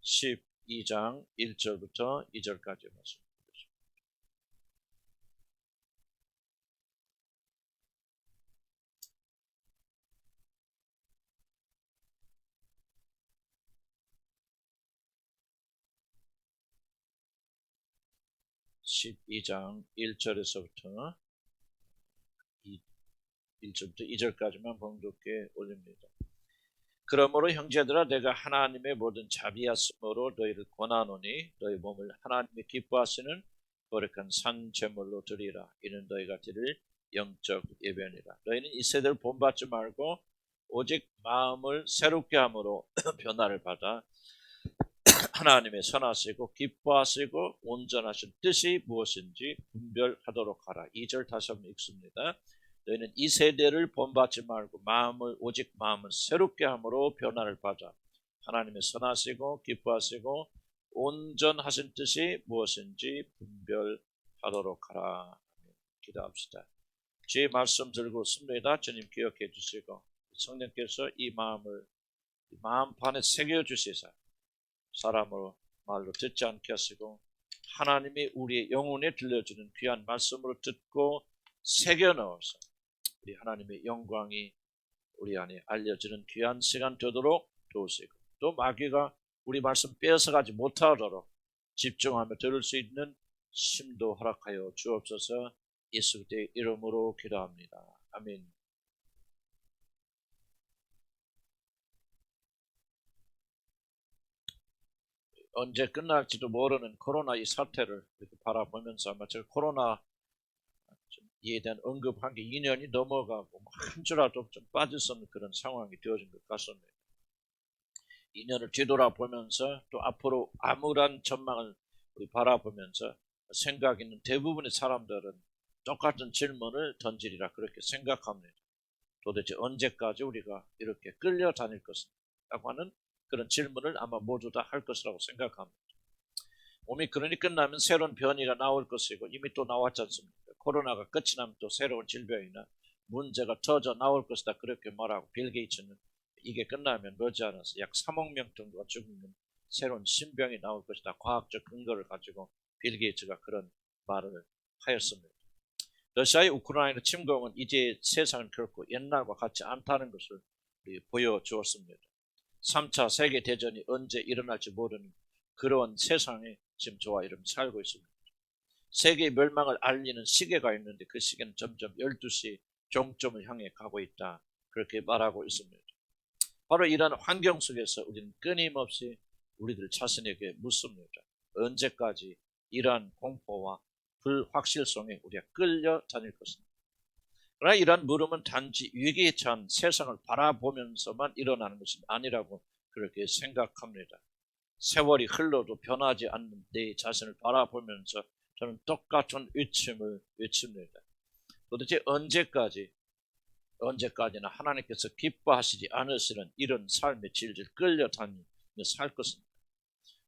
12장 1절부터 2절까지 말씀. 12장 1절에서부터 1절부터 2절까지만 봉독해 올립니다. 그러므로 형제들아, 내가 하나님의 모든 자비하심으로 너희를 권하노니 너희 몸을 하나님이 기뻐하시는 거룩한 산 제물로 드리라. 이는 너희가 드릴 영적 예배니라. 너희는 이 세대를 본받지 말고 오직 마음을 새롭게 함으로 변화를 받아 하나님의 선하시고 기뻐하시고 온전하신 뜻이 무엇인지 분별하도록 하라. 2절 다시 한번 읽습니다. 너희는 이 세대를 본받지 말고 오직 마음을 새롭게 함으로 변화를 받아 하나님의 선하시고 기뻐하시고 온전하신 뜻이 무엇인지 분별하도록 하라. 기도합시다. 주의 말씀 들고 있습니다. 주님 기억해 주시고 성령께서 이 마음을 마음판에 새겨주시사 사람으로 말로 듣지 않게 하시고 하나님이 우리의 영혼에 들려주는 귀한 말씀으로 듣고 새겨 넣어서 우리 하나님의 영광이 우리 안에 알려지는 귀한 시간 되도록 도우시고 또 마귀가 우리 말씀 빼앗아가지 못하도록 집중하며 들을 수 있는 심도 허락하여 주옵소서. 예수 그리스도의 이름으로 기도합니다. 아멘. 언제 끝날지도 모르는 코로나 이 사태를 이렇게 바라보면서 아마 저 코로나에 대한 언급한 게 2년이 넘어가고 한 줄라도 좀 빠질 수 없는 그런 상황이 되어진 것 같습니다. 2년을 뒤돌아보면서 또 앞으로 암울한 전망을 우리 바라보면서 생각 있는 대부분의 사람들은 똑같은 질문을 던지리라 그렇게 생각합니다. 도대체 언제까지 우리가 이렇게 끌려다닐 것인가 라고 하는 그런 질문을 아마 모두 다 할 것이라고 생각합니다. 오미크론이 끝나면 새로운 변이가 나올 것이고 이미 또 나왔지 않습니까? 코로나가 끝이 나면 또 새로운 질병이나 문제가 터져 나올 것이다 그렇게 말하고 빌 게이츠는 이게 끝나면 머지않아서 약 3억 명 정도가 죽는 새로운 신병이 나올 것이다. 과학적 근거를 가지고 빌 게이츠가 그런 말을 하였습니다. 러시아의 우크라이나 침공은 이제 세상은 결코 옛날과 같지 않다는 것을 보여주었습니다. 3차 세계대전이 언제 일어날지 모르는 그런 세상에 지금 저와 여러분 살고 있습니다. 세계의 멸망을 알리는 시계가 있는데 그 시계는 점점 12시 종점을 향해 가고 있다 그렇게 말하고 있습니다. 바로 이런 환경 속에서 우리는 끊임없이 우리들 자신에게 묻습니다. 언제까지 이러한 공포와 불확실성에 우리가 끌려다닐 것인가. 그러나 이러한 물음은 단지 위기에 처한 세상을 바라보면서만 일어나는 것은 아니라고 그렇게 생각합니다. 세월이 흘러도 변하지 않는 내 자신을 바라보면서 저는 똑같은 외침을 외칩니다. 도대체 언제까지나 하나님께서 기뻐하시지 않으시는 이런 삶의 질질 끌려다니며 살 것입니다.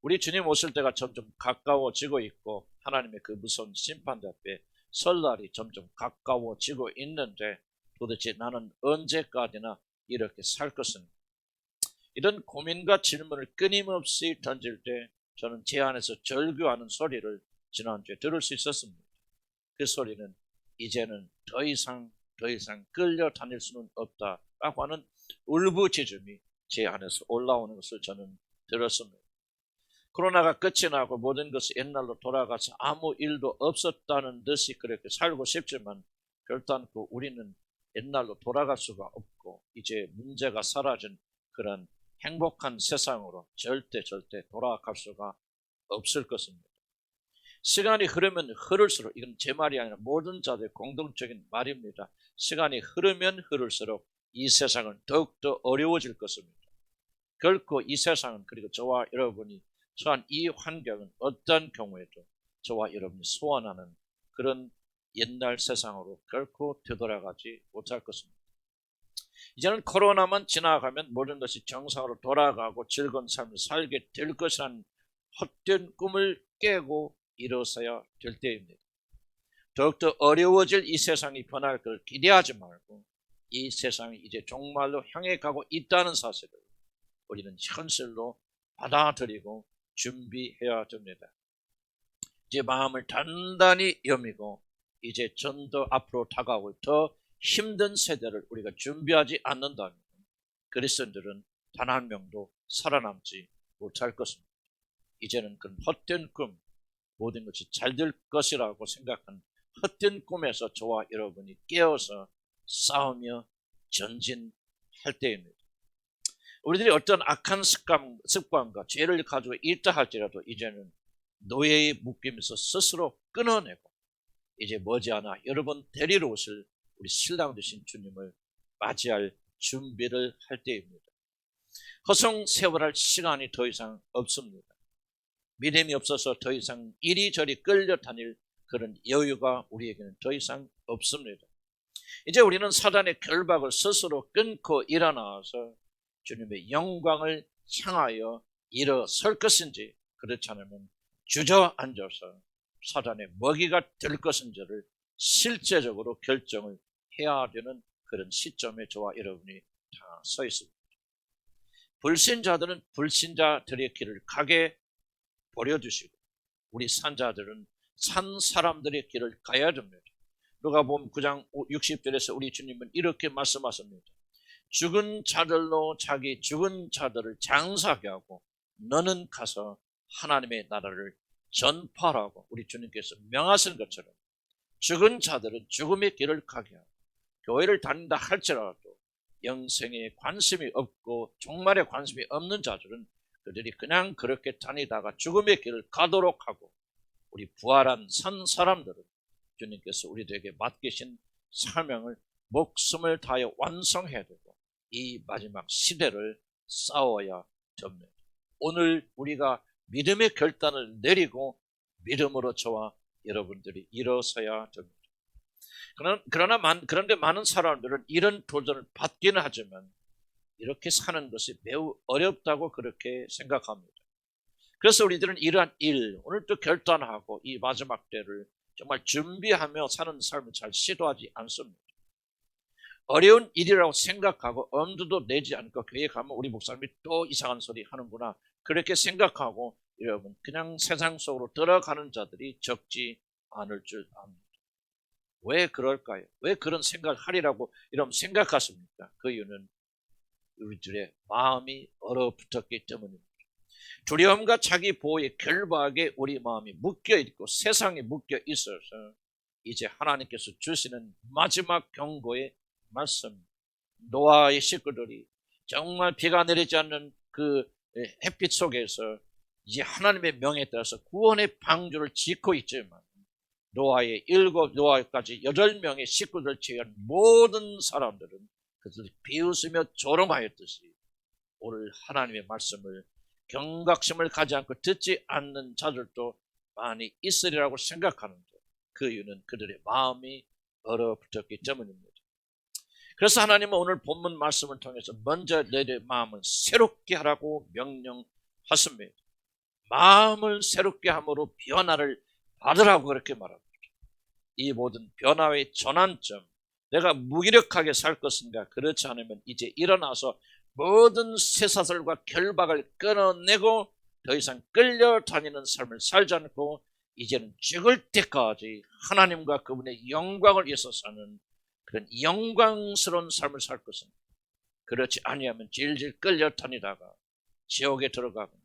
우리 주님 오실 때가 점점 가까워지고 있고 하나님의 그 무서운 심판대 앞에 설날이 점점 가까워지고 있는데 도대체 나는 언제까지나 이렇게 살 것인가? 이런 고민과 질문을 끊임없이 던질 때 저는 제 안에서 절규하는 소리를 지난주에 들을 수 있었습니다. 그 소리는 이제는 더 이상 끌려다닐 수는 없다라고 하는 울부짖음이 제 안에서 올라오는 것을 저는 들었습니다. 코로나가 끝이 나고 모든 것이 옛날로 돌아가서 아무 일도 없었다는 듯이 그렇게 살고 싶지만 결단코 우리는 옛날로 돌아갈 수가 없고 이제 문제가 사라진 그런 행복한 세상으로 절대 돌아갈 수가 없을 것입니다. 시간이 흐르면 흐를수록 이건 제 말이 아니라 모든 자들의 공동적인 말입니다. 시간이 흐르면 흐를수록 이 세상은 더욱더 어려워질 것입니다. 결코 이 세상은 그리고 저와 여러분이 처한 이 환경은 어떤 경우에도 저와 여러분이 소원하는 그런 옛날 세상으로 결코 되돌아가지 못할 것입니다. 이제는 코로나만 지나가면 모든 것이 정상으로 돌아가고 즐거운 삶을 살게 될 것이라는 헛된 꿈을 깨고 일어서야 될 때입니다. 더욱더 어려워질 이 세상이 변할 걸 기대하지 말고 이 세상이 이제 종말로 향해 가고 있다는 사실을 우리는 현실로 받아들이고 준비해야 됩니다. 이제 마음을 단단히 여미고 이제 좀 더 앞으로 다가올 더 힘든 세대를 우리가 준비하지 않는다면 그리스도인들은 단 한 명도 살아남지 못할 것입니다. 이제는 그런 헛된 꿈, 모든 것이 잘 될 것이라고 생각한 헛된 꿈에서 저와 여러분이 깨어서 싸우며 전진할 때입니다. 우리들이 어떤 악한 습관과 죄를 가지고 있다 할지라도 이제는 노예의 묶임에서 스스로 끊어내고 이제 머지않아 여러분 데리러 오실 우리 신랑 되신 주님을 맞이할 준비를 할 때입니다. 허송세월할 시간이 더 이상 없습니다. 믿음이 없어서 더 이상 이리저리 끌려다닐 그런 여유가 우리에게는 더 이상 없습니다. 이제 우리는 사단의 결박을 스스로 끊고 일어나서 주님의 영광을 향하여 일어설 것인지 그렇지 않으면 주저앉아서 사단의 먹이가 될 것인지를 실제적으로 결정을 해야 되는 그런 시점에 저와 여러분이 다 서 있습니다. 불신자들은 불신자들의 길을 가게 버려두시고 우리 산자들은 산 사람들의 길을 가야 됩니다. 누가복음 9장 60절에서 우리 주님은 이렇게 말씀하십니다. 죽은 자들로 자기 죽은 자들을 장사하게 하고 너는 가서 하나님의 나라를 전파하라고 우리 주님께서 명하신 것처럼 죽은 자들은 죽음의 길을 가게 하고 교회를 다닌다 할지라도 영생에 관심이 없고 종말에 관심이 없는 자들은 그들이 그냥 그렇게 다니다가 죽음의 길을 가도록 하고 우리 부활한 산 사람들은 주님께서 우리들에게 맡기신 사명을 목숨을 다하여 완성해야 되고 이 마지막 시대를 싸워야 됩니다. 오늘 우리가 믿음의 결단을 내리고 믿음으로 저와 여러분들이 일어서야 됩니다. 그런데 많은 사람들은 이런 도전을 받기는 하지만 이렇게 사는 것이 매우 어렵다고 그렇게 생각합니다. 그래서 우리들은 이러한 일, 오늘 또 결단하고 이 마지막 때를 정말 준비하며 사는 삶을 잘 시도하지 않습니다. 어려운 일이라고 생각하고 엄두도 내지 않고 교회에 가면 우리 목사님이 또 이상한 소리 하는구나 그렇게 생각하고 여러분 그냥 세상 속으로 들어가는 자들이 적지 않을 줄 압니다. 왜 그럴까요? 왜 그런 생각을 하리라고 이런 생각하십니까? 그 이유는 우리들의 마음이 얼어붙었기 때문입니다. 두려움과 자기 보호의 결박에 우리 마음이 묶여있고 세상에 묶여 있어서 이제 하나님께서 주시는 마지막 경고의 말씀, 노아의 식구들이 정말 비가 내리지 않는 그 햇빛 속에서 이제 하나님의 명에 따라서 구원의 방주를 짓고 있지만 노아의 7노아까지 8명의 식구들 제외한 모든 사람들은 그들을 비웃으며 조롱하였듯이 오늘 하나님의 말씀을 경각심을 가지 않고 듣지 않는 자들도 많이 있으리라고 생각하는데 그 이유는 그들의 마음이 얼어붙었기 때문입니다. 그래서 하나님은 오늘 본문 말씀을 통해서 먼저 너희의 마음을 새롭게 하라고 명령하십니다. 마음을 새롭게 함으로 변화를 받으라고 그렇게 말합니다. 이 모든 변화의 전환점, 내가 무기력하게 살 것인가 그렇지 않으면 이제 일어나서 모든 쇠사슬과 결박을 끊어내고 더 이상 끌려다니는 삶을 살지 않고 이제는 죽을 때까지 하나님과 그분의 영광을 위해서 사는 그런 영광스러운 삶을 살 것입니다. 그렇지 아니하면 질질 끌려다니다가 지옥에 들어가거나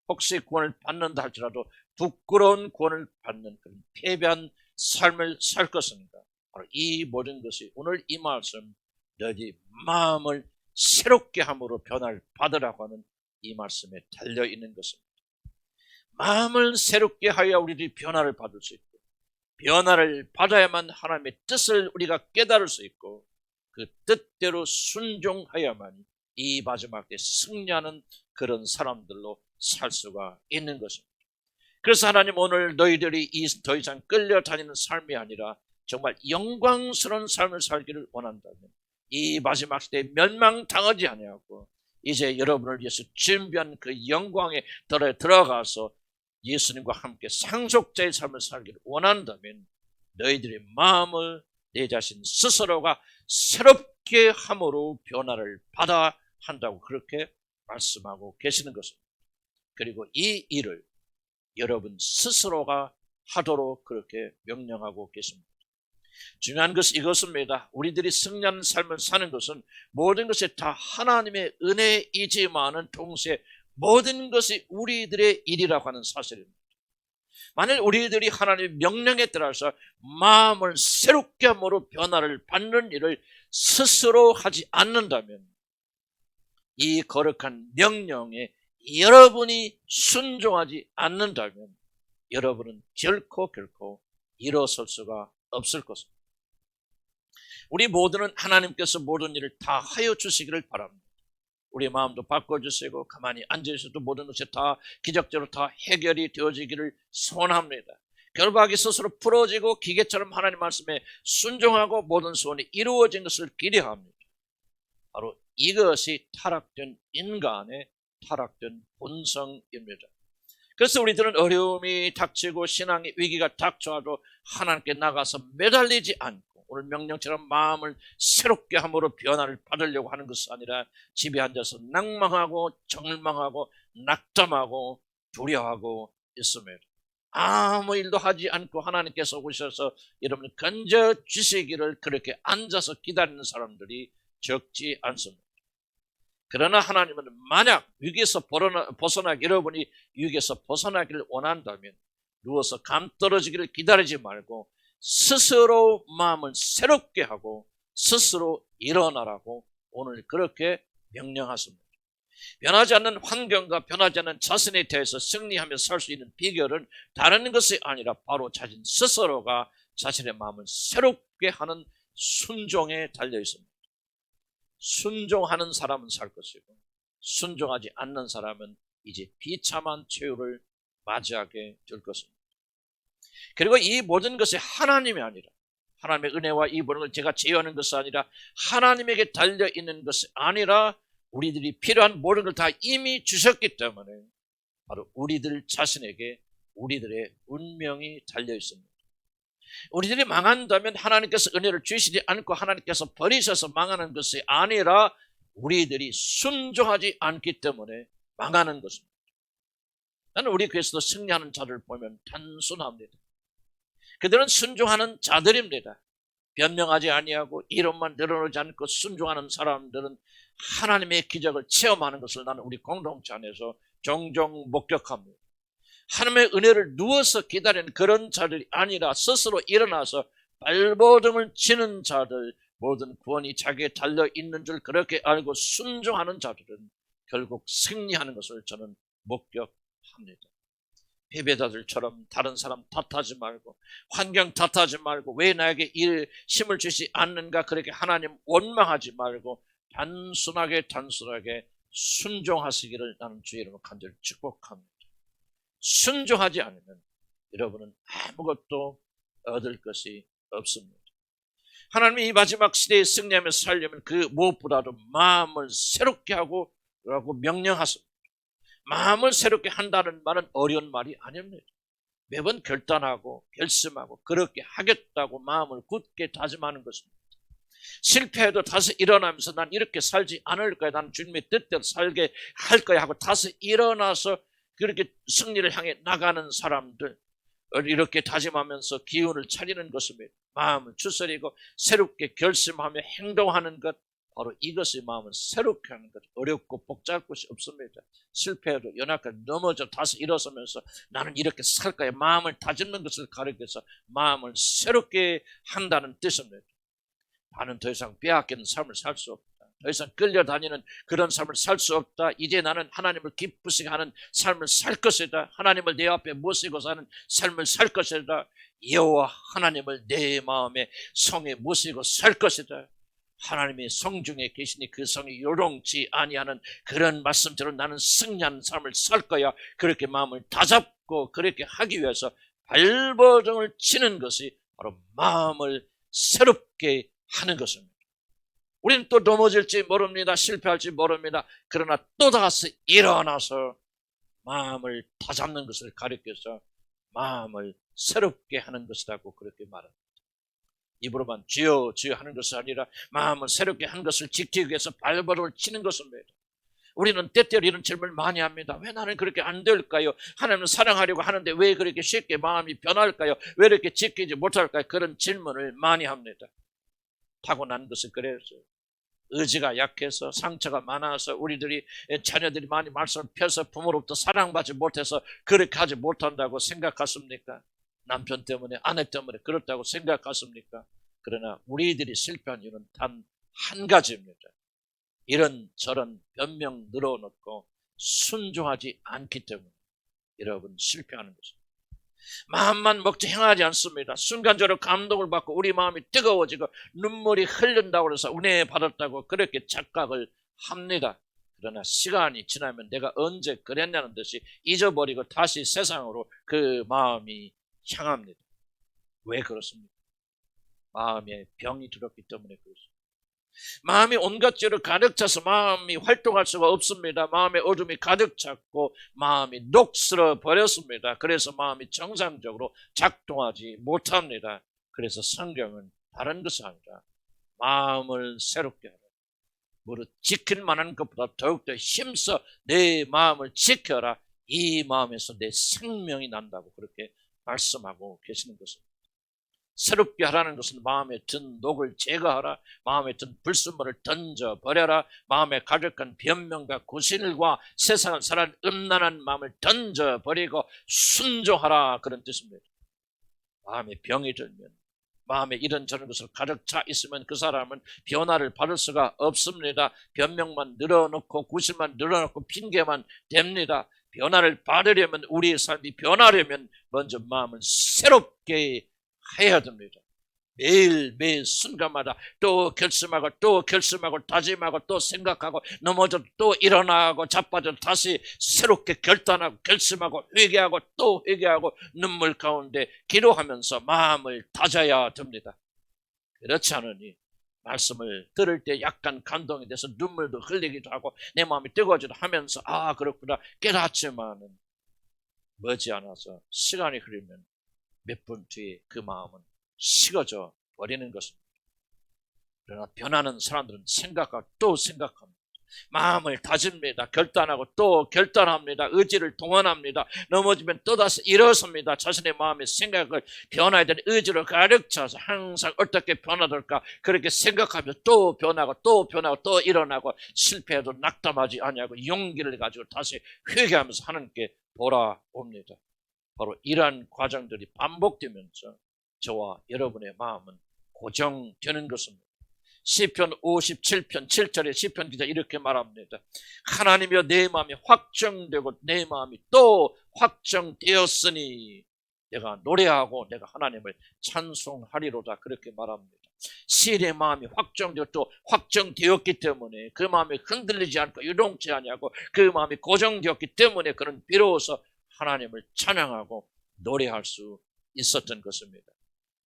혹시 구원을 받는다 할지라도 부끄러운 구원을 받는 그런 패배한 삶을 살 것입니다. 바로 이 모든 것이 오늘 이 말씀 너희 마음을 새롭게 함으로 변화를 받으라고 하는 이 말씀에 달려있는 것입니다. 마음을 새롭게 하여 우리들이 변화를 받을 수 있고 변화를 받아야만 하나님의 뜻을 우리가 깨달을 수 있고 그 뜻대로 순종하야만 이 마지막 때 승리하는 그런 사람들로 살 수가 있는 것입니다. 그래서 하나님 오늘 너희들이 더 이상 끌려다니는 삶이 아니라 정말 영광스러운 삶을 살기를 원한다면 이 마지막 시대에 멸망당하지 아니하고 이제 여러분을 위해서 준비한 그 영광에 들어가서 예수님과 함께 상속자의 삶을 살기를 원한다면 너희들의 마음을 내 자신 스스로가 새롭게 함으로 변화를 받아 한다고 그렇게 말씀하고 계시는 것입니다. 그리고 이 일을 여러분 스스로가 하도록 그렇게 명령하고 계십니다. 중요한 것은 이것입니다. 우리들이 승리하는 삶을 사는 것은 모든 것이 다 하나님의 은혜이지만은 동시에 모든 것이 우리들의 일이라고 하는 사실입니다. 만일 우리들이 하나님의 명령에 따라서 마음을 새롭게 함으로 변화를 받는 일을 스스로 하지 않는다면 이 거룩한 명령에 여러분이 순종하지 않는다면 여러분은 결코 일어설 수가 없을 것입니다. 우리 모두는 하나님께서 모든 일을 다 하여 주시기를 바랍니다. 우리 마음도 바꿔주시고 가만히 앉아있어도 모든 것이 다 기적적으로 다 해결이 되어지기를 소원합니다. 결박이 스스로 풀어지고 기계처럼 하나님 말씀에 순종하고 모든 소원이 이루어진 것을 기대합니다. 바로 이것이 타락된 인간의 타락된 본성입니다. 그래서 우리들은 어려움이 닥치고 신앙의 위기가 닥쳐와도 하나님께 나가서 매달리지 않고 오늘 명령처럼 마음을 새롭게 함으로 변화를 받으려고 하는 것이 아니라 집에 앉아서 낭망하고 절망하고 낙담하고 두려워하고 있습니다. 아무 일도 하지 않고 하나님께서 오셔서 여러분을 건져주시기를 그렇게 앉아서 기다리는 사람들이 적지 않습니다. 그러나 하나님은 만약 위기에서 벗어나기 여러분이 위기에서 벗어나기를 원한다면 누워서 감 떨어지기를 기다리지 말고 스스로 마음을 새롭게 하고 스스로 일어나라고 오늘 그렇게 명령하십니다. 변하지 않는 환경과 변하지 않는 자신에 대해서 승리하며 살 수 있는 비결은 다른 것이 아니라 바로 자신 스스로가 자신의 마음을 새롭게 하는 순종에 달려 있습니다. 순종하는 사람은 살 것이고 순종하지 않는 사람은 이제 비참한 최후를 맞이하게 될 것입니다. 그리고 이 모든 것이 하나님이 아니라 하나님의 은혜와 이 모든 걸 제가 제어하는 것이 아니라 하나님에게 달려있는 것이 아니라 우리들이 필요한 모든 걸 다 이미 주셨기 때문에 바로 우리들 자신에게 우리들의 운명이 달려있습니다. 우리들이 망한다면 하나님께서 은혜를 주시지 않고 하나님께서 버리셔서 망하는 것이 아니라 우리들이 순종하지 않기 때문에 망하는 것입니다. 나는 우리 교회에서도 승리하는 자를 보면 단순합니다. 그들은 순종하는 자들입니다. 변명하지 아니하고 이름만 늘어놓지 않고 순종하는 사람들은 하나님의 기적을 체험하는 것을 나는 우리 공동체 안에서 종종 목격합니다. 하나님의 은혜를 누워서 기다리는 그런 자들이 아니라 스스로 일어나서 발버둥을 치는 자들, 모든 구원이 자기에 달려있는 줄 그렇게 알고 순종하는 자들은 결국 승리하는 것을 저는 목격합니다. 패배자들처럼 다른 사람 탓하지 말고 환경 탓하지 말고 왜 나에게 이 힘을 주시 않는가 그렇게 하나님 원망하지 말고 단순하게 순종하시기를 나는 주의 이름으로 간절히 축복합니다. 순종하지 않으면 여러분은 아무것도 얻을 것이 없습니다. 하나님이 이 마지막 시대에 승리하며 살려면 그 무엇보다도 마음을 새롭게 하고 명령하십니다. 마음을 새롭게 한다는 말은 어려운 말이 아닙니다. 매번 결단하고 결심하고 그렇게 하겠다고 마음을 굳게 다짐하는 것입니다. 실패해도 다시 일어나면서 난 이렇게 살지 않을 거야. 난 주님의 뜻대로 살게 할 거야 하고 다시 일어나서 그렇게 승리를 향해 나가는 사람들 이렇게 다짐하면서 기운을 차리는 것입니다. 마음을 추스리고 새롭게 결심하며 행동하는 것 바로 이것이 마음을 새롭게 하는 것. 어렵고 복잡할 것이 없습니다. 실패해도 연약하게 넘어져 다시 일어서면서 나는 이렇게 살 거야. 마음을 다짓는 것을 가리켜서 마음을 새롭게 한다는 뜻입니다. 나는 더 이상 빼앗기는 삶을 살 수 없다. 더 이상 끌려다니는 그런 삶을 살 수 없다. 이제 나는 하나님을 기쁘시게 하는 삶을 살 것이다. 하나님을 내 앞에 모시고 사는 삶을 살 것이다. 여호와 하나님을 내 마음의 성에 모시고 살 것이다. 하나님의 성 중에 계시니 그 성이 요동치 아니하는 그런 말씀처럼 나는 승리하는 삶을 살 거야. 그렇게 마음을 다잡고 그렇게 하기 위해서 발버둥을 치는 것이 바로 마음을 새롭게 하는 것입니다. 우리는 또 넘어질지 모릅니다. 실패할지 모릅니다. 그러나 또다시 일어나서 마음을 다잡는 것을 가리켜서 마음을 새롭게 하는 것이라고 그렇게 말합니다. 입으로만 주여 주여 하는 것이 아니라 마음을 새롭게 한 것을 지키기 위해서 발버둥을 치는 것입니다. 우리는 때때로 이런 질문을 많이 합니다. 왜 나는 그렇게 안 될까요? 하나님은 사랑하려고 하는데 왜 그렇게 쉽게 마음이 변할까요? 왜 이렇게 지키지 못할까요? 그런 질문을 많이 합니다. 타고난 것은 그래서 의지가 약해서 상처가 많아서 우리들이 자녀들이 많이 말씀을 펴서 부모로부터 사랑받지 못해서 그렇게 하지 못한다고 생각하십니까? 남편 때문에 아내 때문에 그렇다고 생각하십니까? 그러나 우리들이 실패한 이유는 단 한 가지입니다. 이런저런 변명 늘어놓고 순종하지 않기 때문에 여러분 실패하는 것입니다. 마음만 먹지 행하지 않습니다. 순간적으로 감동을 받고 우리 마음이 뜨거워지고 눈물이 흐른다고 해서 은혜 받았다고 그렇게 착각을 합니다. 그러나 시간이 지나면 내가 언제 그랬냐는 듯이 잊어버리고 다시 세상으로 그 마음이 향합니다. 왜 그렇습니까? 마음에 병이 들었기 때문에 그렇습니다. 마음이 온갖 죄로 가득 차서 마음이 활동할 수가 없습니다. 마음의 어둠이 가득 찼고 마음이 녹슬어 버렸습니다. 그래서 마음이 정상적으로 작동하지 못합니다. 그래서 성경은 다른 것이 아니라 마음을 새롭게 하라. 무릇 지킬 만한 것보다 더욱더 힘써 내 마음을 지켜라. 이 마음에서 내 생명이 난다고 그렇게 말씀하고 계시는 것입니다. 새롭게 하라는 것은 마음에 든 녹을 제거하라. 마음에 든 불순물을 던져버려라. 마음에 가득한 변명과 구실과 세상을 살아는 음란한 마음을 던져버리고 순종하라. 그런 뜻입니다. 마음에 병이 들면, 마음에 이런저런 것을 가득 차 있으면 그 사람은 변화를 받을 수가 없습니다. 변명만 늘어놓고 구실만 늘어놓고 핑계만 댑니다. 변화를 받으려면, 우리의 삶이 변하려면 먼저 마음을 새롭게 해야 됩니다. 매일 순간마다 또 결심하고 또 결심하고 다짐하고 또 생각하고 넘어져도 또 일어나고 자빠져도 다시 새롭게 결단하고 결심하고 회개하고 또 회개하고 눈물 가운데 기도하면서 마음을 다져야 됩니다. 그렇지 않으니 말씀을 들을 때 약간 감동이 돼서 눈물도 흘리기도 하고 내 마음이 뜨거워지기도 하면서 아 그렇구나 깨닫지만은 머지않아서 시간이 흐르면 몇 분 뒤에 그 마음은 식어져 버리는 것입니다. 그러나 변하는 사람들은 생각하고 또 생각합니다. 마음을 다집니다. 결단하고 또 결단합니다. 의지를 동원합니다. 넘어지면 또다시 일어섭니다. 자신의 마음의 생각을 변화해야 되는 의지로 가득 차서 항상 어떻게 변화될까 그렇게 생각하며 또 변하고 또 변하고 또 일어나고 실패해도 낙담하지 아니하고 용기를 가지고 다시 회개하면서 하나님께 돌아옵니다. 바로 이러한 과정들이 반복되면서 저와 여러분의 마음은 고정되는 것입니다. 시편 57편 7절에 시편 기자 이렇게 말합니다. 하나님이여 내 마음이 확정되고 내 마음이 또 확정되었으니 내가 노래하고 내가 하나님을 찬송하리로다 그렇게 말합니다. 시인의 마음이 확정되고 또 확정되었기 때문에 그 마음이 흔들리지 않고 유동치 아니하고 그 마음이 고정되었기 때문에 그는 비로소 하나님을 찬양하고 노래할 수 있었던 것입니다.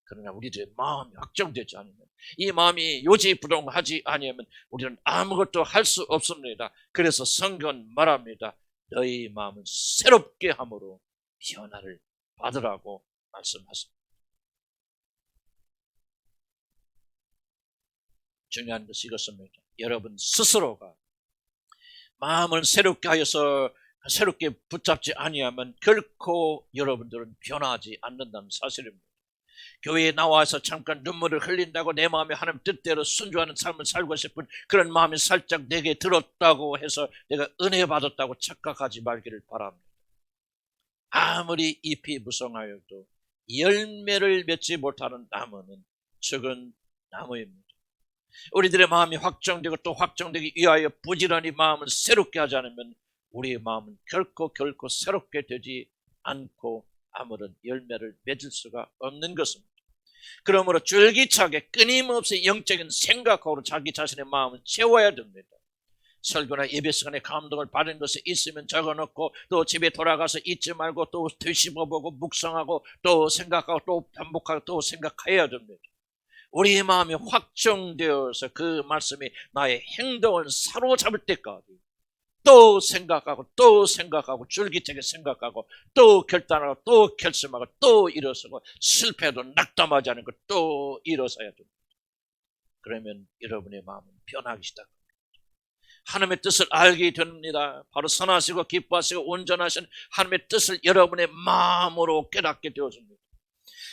그러나 우리들의 마음이 확정되지 않으면 이 마음이 요지부동하지 아니하면 우리는 아무것도 할 수 없습니다. 그래서 성경은 말합니다. 너희 마음은 새롭게 함으로 변화를 받으라고 말씀하십니다. 중요한 것이 이것입니다. 여러분 스스로가 마음을 새롭게 하여서 새롭게 붙잡지 아니하면 결코 여러분들은 변하지 않는다는 사실입니다. 교회에 나와서 잠깐 눈물을 흘린다고 내 마음에 하나님 뜻대로 순종하는 삶을 살고 싶은 그런 마음이 살짝 내게 들었다고 해서 내가 은혜 받았다고 착각하지 말기를 바랍니다. 아무리 잎이 무성하여도 열매를 맺지 못하는 나무는 죽은 나무입니다. 우리들의 마음이 확정되고 또 확정되기 위하여 부지런히 마음을 새롭게 하지 않으면 우리의 마음은 결코 새롭게 되지 않고 아무런 열매를 맺을 수가 없는 것입니다. 그러므로 줄기차게 끊임없이 영적인 생각으로 자기 자신의 마음을 채워야 됩니다. 설교나 예배 시간에 감동을 받은 것이 있으면 적어놓고 또 집에 돌아가서 잊지 말고 또 되씹어보고 묵상하고 또 생각하고 또 반복하고 또 생각해야 됩니다. 우리의 마음이 확정되어서 그 말씀이 나의 행동을 사로잡을 때까지 또 생각하고 줄기차게 생각하고 또 결단하고 또 결심하고 또 일어서고 실패해도 낙담하지 않은 것 또 일어서야 됩니다. 그러면 여러분의 마음은 변하기 시작합니다. 하나님의 뜻을 알게 됩니다. 바로 선하시고 기뻐하시고 온전하신 하나님의 뜻을 여러분의 마음으로 깨닫게 되어집니다.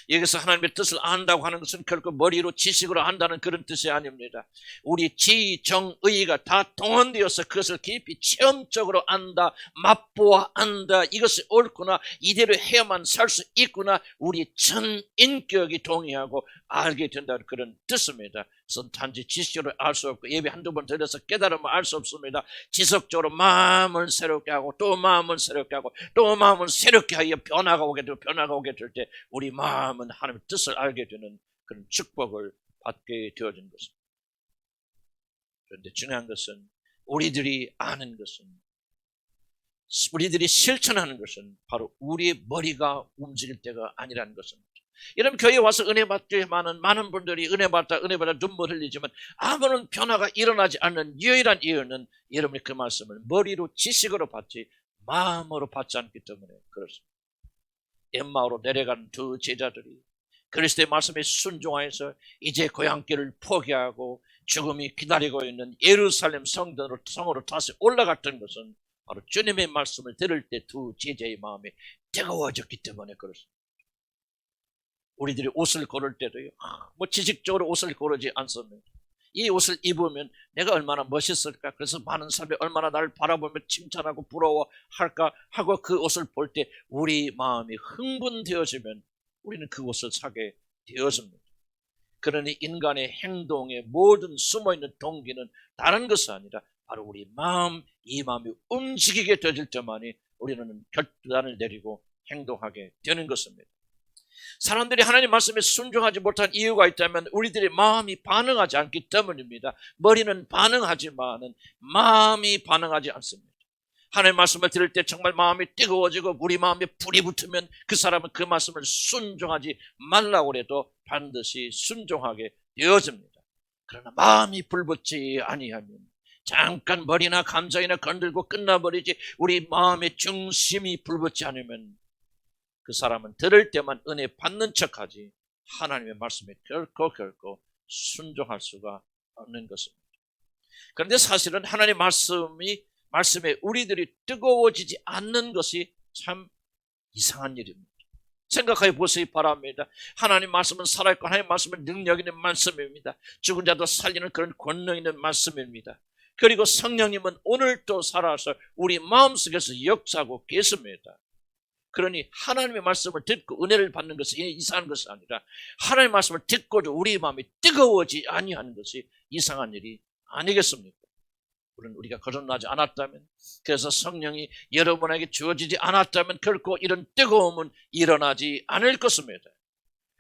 여기서 하나님의 뜻을 안다고 하는 것은 결코 머리로 지식으로 안다는 그런 뜻이 아닙니다. 우리 지, 정, 의가 다 동원되어서 그것을 깊이 체험적으로 안다, 맛보아 안다, 이것이 옳구나, 이대로 해야만 살 수 있구나, 우리 전 인격이 동의하고 알게 된다는 그런 뜻입니다. 그래서 단지 지식으로 알 수 없고 예배 한두 번 드려서 깨달으면 알 수 없습니다. 지속적으로 마음을 새롭게 하고 또 마음을 새롭게 하고 또 마음을 새롭게 하여 변화가 오게 될 때 우리 마음은 하나님의 뜻을 알게 되는 그런 축복을 받게 되어진 것입니다. 그런데 중요한 것은 우리들이 아는 것은, 우리들이 실천하는 것은 바로 우리의 머리가 움직일 때가 아니라는 것입니다. 여러분, 교회에 와서 은혜 받게 많은 분들이 은혜 받다 눈물 흘리지만 아무런 변화가 일어나지 않는 유일한 이유는 여러분이 그 말씀을 머리로 지식으로 받지 마음으로 받지 않기 때문에 그렇습니다. 엠마오로 내려간 두 제자들이 그리스도의 말씀에 순종하여서 이제 고향길을 포기하고 죽음이 기다리고 있는 예루살렘 성으로 다시 올라갔던 것은 바로 주님의 말씀을 들을 때 두 제자의 마음이 뜨거워졌기 때문에 그렇습니다. 우리들이 옷을 고를 때도요, 지식적으로 옷을 고르지 않습니다. 이 옷을 입으면 내가 얼마나 멋있을까, 그래서 많은 사람이 얼마나 나를 바라보며 칭찬하고 부러워할까 하고 그 옷을 볼 때 우리 마음이 흥분되어지면 우리는 그 옷을 사게 되어집니다. 그러니 인간의 행동의 모든 숨어있는 동기는 다른 것이 아니라 바로 우리 마음, 이 마음이 움직이게 되질 때만이 우리는 결단을 내리고 행동하게 되는 것입니다. 사람들이 하나님 말씀에 순종하지 못한 이유가 있다면 우리들의 마음이 반응하지 않기 때문입니다. 머리는 반응하지만 마음이 반응하지 않습니다. 하나님 말씀을 들을 때 정말 마음이 뜨거워지고 우리 마음에 불이 붙으면 그 사람은 그 말씀을 순종하지 말라고 해도 반드시 순종하게 되어집니다. 그러나 마음이 불붙지 아니하면 잠깐 머리나 감정이나 건들고 끝나버리지, 우리 마음의 중심이 불붙지 않으면 그 사람은 들을 때만 은혜 받는 척하지 하나님의 말씀에 결코 순종할 수가 없는 것입니다. 그런데 사실은 하나님의 말씀에 우리들이 뜨거워지지 않는 것이 참 이상한 일입니다. 생각해 보시기 바랍니다. 하나님 말씀은 살아있고 하나님 말씀은 능력 있는 말씀입니다. 죽은 자도 살리는 그런 권능 있는 말씀입니다. 그리고 성령님은 오늘도 살아서 우리 마음속에서 역사하고 계십니다. 그러니 하나님의 말씀을 듣고 은혜를 받는 것이 이상한 것이 아니라 하나님의 말씀을 듣고도 우리 마음이 뜨거워지지 아니하는 것이 이상한 일이 아니겠습니까? 물론 우리가 거듭나지 않았다면, 그래서 성령이 여러분에게 주어지지 않았다면 결코 이런 뜨거움은 일어나지 않을 것입니다.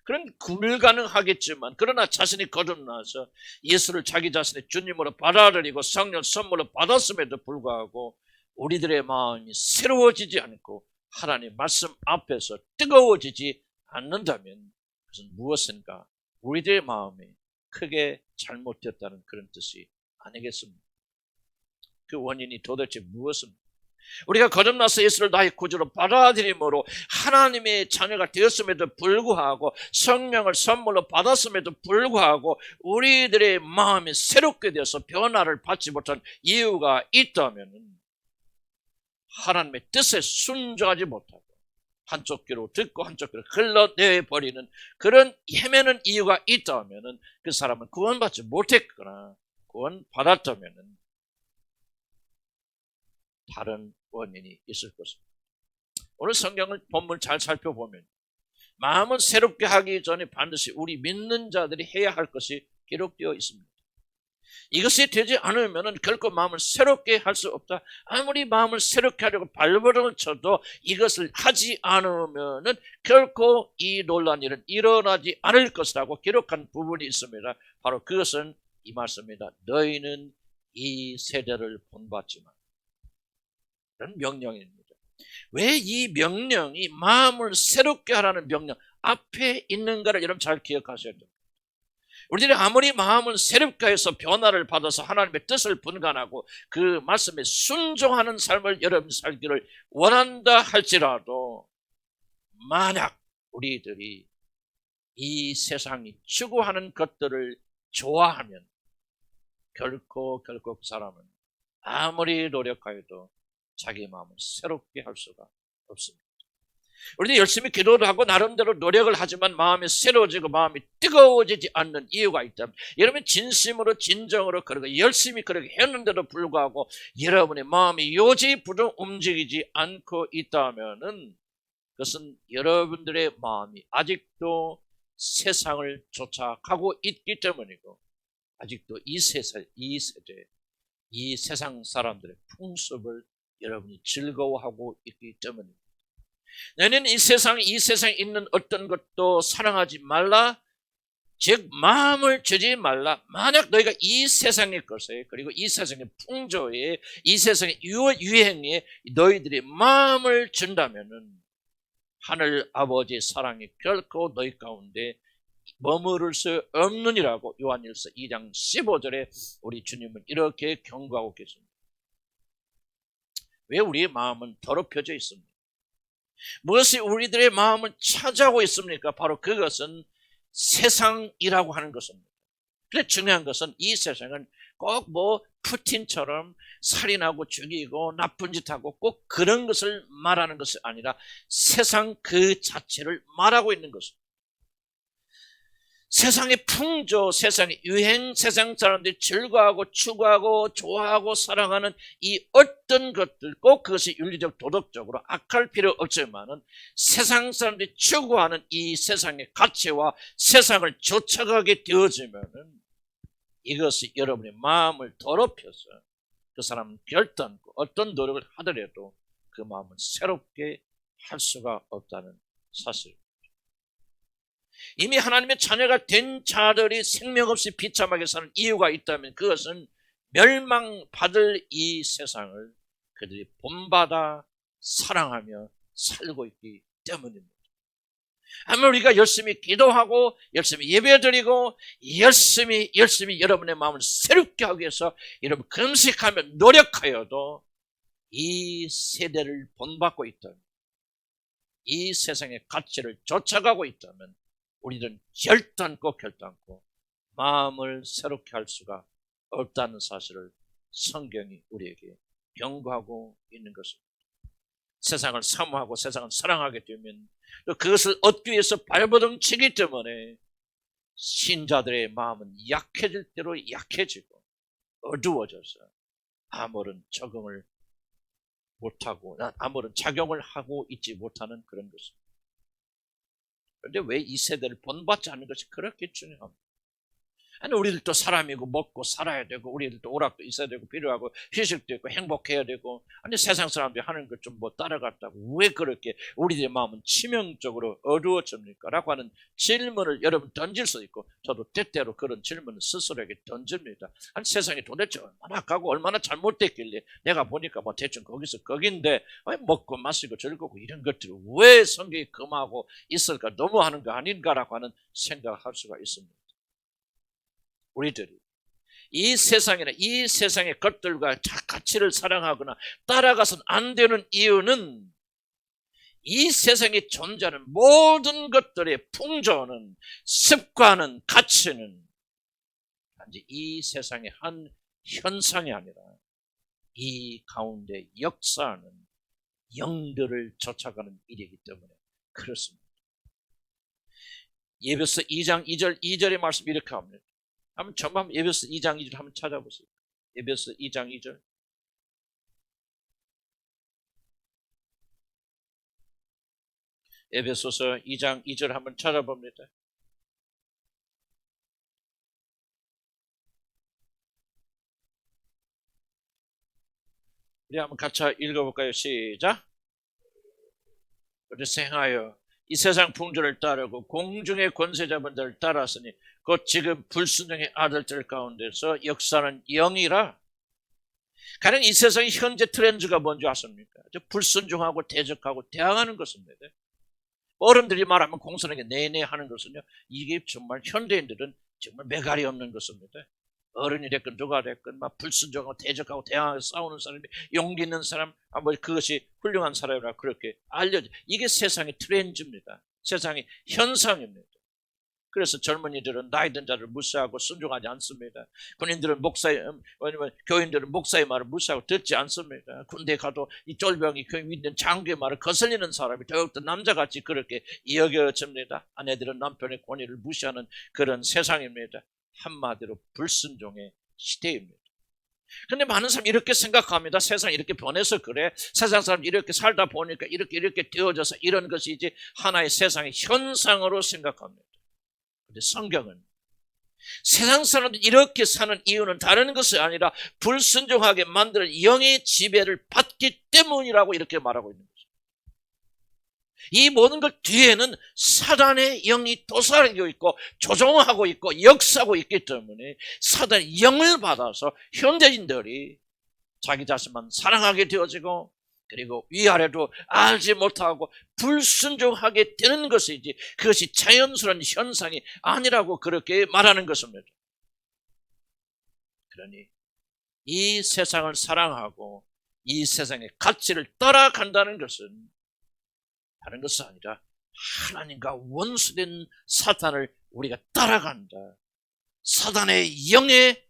그런 불가능하겠지만, 그러나 자신이 거듭나서 예수를 자기 자신의 주님으로 받아들이고 성령 선물로 받았음에도 불구하고 우리들의 마음이 새로워지지 않고 하나님 말씀 앞에서 뜨거워지지 않는다면 그것은 무엇인가? 우리들의 마음이 크게 잘못됐다는 그런 뜻이 아니겠습니까? 그 원인이 도대체 무엇입니까? 우리가 거듭나서 예수를 나의 구주로 받아들임으로 하나님의 자녀가 되었음에도 불구하고 성령을 선물로 받았음에도 불구하고 우리들의 마음이 새롭게 되어서 변화를 받지 못한 이유가 있다면 하나님의 뜻에 순종하지 못하고 한쪽 귀로 듣고 한쪽 귀로 흘러내버리는 그런 헤매는 이유가 있다면 그 사람은 구원받지 못했거나 구원받았다면 다른 원인이 있을 것입니다. 오늘 성경을 본문 잘 살펴보면 마음을 새롭게 하기 전에 반드시 우리 믿는 자들이 해야 할 것이 기록되어 있습니다. 이것이 되지 않으면 결코 마음을 새롭게 할 수 없다. 아무리 마음을 새롭게 하려고 발버둥을 쳐도 이것을 하지 않으면 결코 이 놀라운 일은 일어나지 않을 것이라고 기록한 부분이 있습니다. 바로 그것은 이 말씀입니다. 너희는 이 세대를 본받지만, 이런 명령입니다. 왜 이 명령이 마음을 새롭게 하라는 명령 앞에 있는가를 여러분 잘 기억하셔야 됩니다. 우리들이 아무리 마음을 새롭게 해서 변화를 받아서 하나님의 뜻을 분간하고 그 말씀에 순종하는 삶을 여러분 살기를 원한다 할지라도 만약 우리들이 이 세상이 추구하는 것들을 좋아하면 결코 그 사람은 아무리 노력하여도 자기 마음을 새롭게 할 수가 없습니다. 우리도 열심히 기도를 하고 나름대로 노력을 하지만 마음이 새로워지고 마음이 뜨거워지지 않는 이유가 있다면, 여러분 진심으로 진정으로 그렇게 열심히 그렇게 했는데도 불구하고 여러분의 마음이 요지부동 움직이지 않고 있다면은 그것은 여러분들의 마음이 아직도 세상을 쫓아가고 있기 때문이고, 아직도 이 세대, 이 세상 사람들의 풍습을 여러분이 즐거워하고 있기 때문입니다. 너는 이 세상에 있는 어떤 것도 사랑하지 말라, 즉 마음을 주지 말라. 만약 너희가 이 세상의 것에, 그리고 이 세상의 풍조에, 이 세상의 유행에 너희들이 마음을 준다면은 하늘 아버지의 사랑이 결코 너희 가운데 머무를 수 없느니라고 요한일서 2장 15절에 우리 주님은 이렇게 경고하고 계십니다. 왜 우리의 마음은 더럽혀져 있습니까? 무엇이 우리들의 마음을 차지하고 있습니까? 바로 그것은 세상이라고 하는 것입니다. 그런데 중요한 것은 이 세상은 꼭 푸틴처럼 살인하고 죽이고 나쁜 짓하고 꼭 그런 것을 말하는 것이 아니라 세상 그 자체를 말하고 있는 것입니다. 세상의 풍조, 세상의 유행, 세상 사람들이 즐거워하고 추구하고 좋아하고 사랑하는 이 어떤 것들, 꼭 그것이 윤리적 도덕적으로 악할 필요 없지만은 세상 사람들이 추구하는 이 세상의 가치와 세상을 쫓아가게 되어지면은 이것이 여러분의 마음을 더럽혀서 그 사람은 결단코 어떤 노력을 하더라도 그 마음을 새롭게 할 수가 없다는 사실입니다. 이미 하나님의 자녀가 된 자들이 생명 없이 비참하게 사는 이유가 있다면 그것은 멸망받을 이 세상을 그들이 본받아 사랑하며 살고 있기 때문입니다. 아무리 우리가 열심히 기도하고 열심히 예배드리고 열심히 여러분의 마음을 새롭게 하기 위해서 여러분 금식하며 노력하여도 이 세대를 본받고 있다면, 이 세상의 가치를 쫓아가고 있다면 우리는 결단코 마음을 새롭게 할 수가 없다는 사실을 성경이 우리에게 경고하고 있는 것입니다. 세상을 사모하고 세상을 사랑하게 되면 또 그것을 얻기 위해서 발버둥 치기 때문에 신자들의 마음은 약해질 대로 약해지고 어두워져서 아무런 적응을 못하고 아무런 작용을 하고 있지 못하는 그런 것입니다. 그런데 왜 이 세대를 본받지 않는 것이 그렇게 중요합니다. 아니, 우리들도 사람이고 먹고 살아야 되고 우리들도 오락도 있어야 되고 필요하고 휴식도 있고 행복해야 되고, 아니 세상 사람들이 하는 것 좀 따라갔다고 왜 그렇게 우리들의 마음은 치명적으로 어두워집니까? 라고 하는 질문을 여러분 던질 수 있고, 저도 때때로 그런 질문을 스스로에게 던집니다. 아니, 세상이 도대체 얼마나 악하고 얼마나 잘못됐길래 내가 보니까 대충 거기서 거긴데 먹고 마시고 즐겁고 이런 것들을 왜 성경이 금하고 있을까? 너무하는 거 아닌가라고 하는 생각을 할 수가 있습니다. 우리들이 이 세상이나 이 세상의 것들과 가치를 사랑하거나 따라가서는 안 되는 이유는 이 세상에 존재하는 모든 것들의 풍조는, 습관은, 가치는 단지 이 세상의 한 현상이 아니라 이 가운데 역사하는 영들을 쫓아가는 일이기 때문에 그렇습니다. 예배서 2장 2절의 말씀 이렇게 합니다. 한번 전부 에베소 2장 2절 한번 찾아보세요. 에베소 2장 2절. 에베소서 2장 2절 한번 찾아봅니다. 우리 한번 같이 읽어볼까요? 시작. 그래서 행하여 이 세상 풍조를 따르고 공중의 권세자분들을 따랐으니 곧 지금 불순종의 아들들 가운데서 역사는 영이라. 가령 이 세상의 현재 트렌드가 뭔지 아십니까? 불순종하고 대적하고 대항하는 것입니다. 어른들이 말하면 공손하게 네네 하는 것은요, 이게 정말 현대인들은 정말 매갈이 없는 것입니다. 어른이 됐건 누가 됐건 막 불순종하고 대적하고 대항하고 싸우는 사람이 용기 있는 사람, 그것이 훌륭한 사람이라 그렇게 알려져. 이게 세상의 트렌드입니다. 세상의 현상입니다. 그래서 젊은이들은 나이 든 자를 무시하고 순종하지 않습니다. 군인들은 교인들은 목사의 말을 무시하고 듣지 않습니다. 군대에 가도 이 쫄병이 그 있는 장교의 말을 거슬리는 사람이 더욱더 남자같이 그렇게 여겨집니다. 아내들은 남편의 권위를 무시하는 그런 세상입니다. 한마디로 불순종의 시대입니다. 근데 많은 사람이 이렇게 생각합니다. 세상이 이렇게 변해서 그래. 세상 사람들이 이렇게 살다 보니까 이렇게 되어져서 이런 것이 이제 하나의 세상의 현상으로 생각합니다. 근데 성경은 세상 사람들이 이렇게 사는 이유는 다른 것이 아니라 불순종하게 만드는 영의 지배를 받기 때문이라고 이렇게 말하고 있는 거죠. 이 모든 것 뒤에는 사단의 영이 도사리고 있고 조종하고 있고 역사하고 있기 때문에 사단의 영을 받아서 현대인들이 자기 자신만 사랑하게 되어지고 그리고 위아래도 알지 못하고 불순종하게 되는 것이지 그것이 자연스러운 현상이 아니라고 그렇게 말하는 것입니다. 그러니 이 세상을 사랑하고 이 세상의 가치를 따라간다는 것은 다른 것이 아니라 하나님과 원수된 사탄을 우리가 따라간다. 사탄의 영에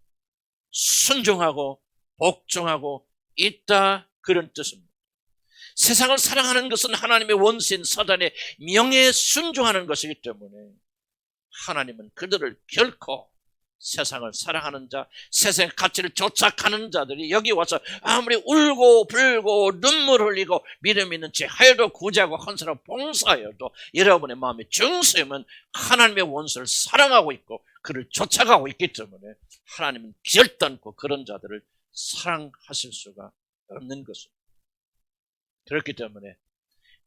순종하고 복종하고 있다. 그런 뜻입니다. 세상을 사랑하는 것은 하나님의 원수인 사탄의 명예에 순종하는 것이기 때문에 하나님은 그들을 결코 세상을 사랑하는 자, 세상의 가치를 쫓아가는 자들이 여기 와서 아무리 울고 불고 눈물 흘리고 믿음 있는 채 하여도 구제하고 헌신하고 봉사하여도 여러분의 마음의 중심은 하나님의 원수를 사랑하고 있고 그를 쫓아가고 있기 때문에 하나님은 결단코 그런 자들을 사랑하실 수가 없는 것입니다. 그렇기 때문에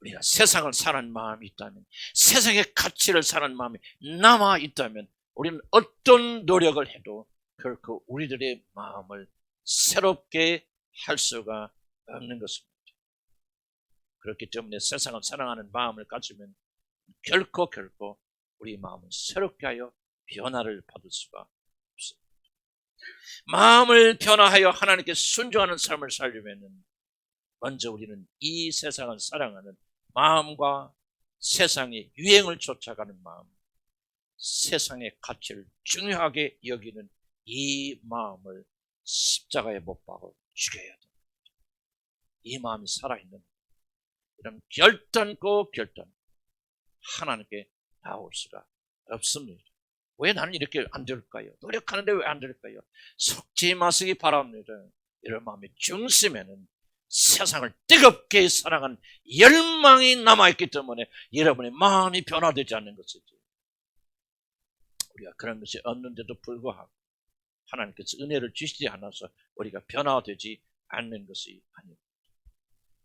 우리가 세상을 사랑하는 마음이 있다면, 세상의 가치를 사랑하는 마음이 남아 있다면 우리는 어떤 노력을 해도 결코 우리들의 마음을 새롭게 할 수가 없는 것입니다. 그렇기 때문에 세상을 사랑하는 마음을 가지면 결코 우리 마음을 새롭게 하여 변화를 받을 수가 없습니다. 마음을 변화하여 하나님께 순종하는 삶을 살려면 먼저 우리는 이 세상을 사랑하는 마음과 세상의 유행을 쫓아가는 마음, 세상의 가치를 중요하게 여기는 이 마음을 십자가에 못 박아 죽여야 됩니다. 이 마음이 살아있는 이런 결단코 하나님께 나올 수가 없습니다. 왜 나는 이렇게 안 될까요? 노력하는데 왜 안 될까요? 속지 마시기 바랍니다. 이런 마음의 중심에는 세상을 뜨겁게 사랑하는 열망이 남아있기 때문에 여러분의 마음이 변화되지 않는 것이죠. 우리가 그런 것이 없는데도 불구하고 하나님께서 은혜를 주시지 않아서 우리가 변화되지 않는 것이 아닙니다.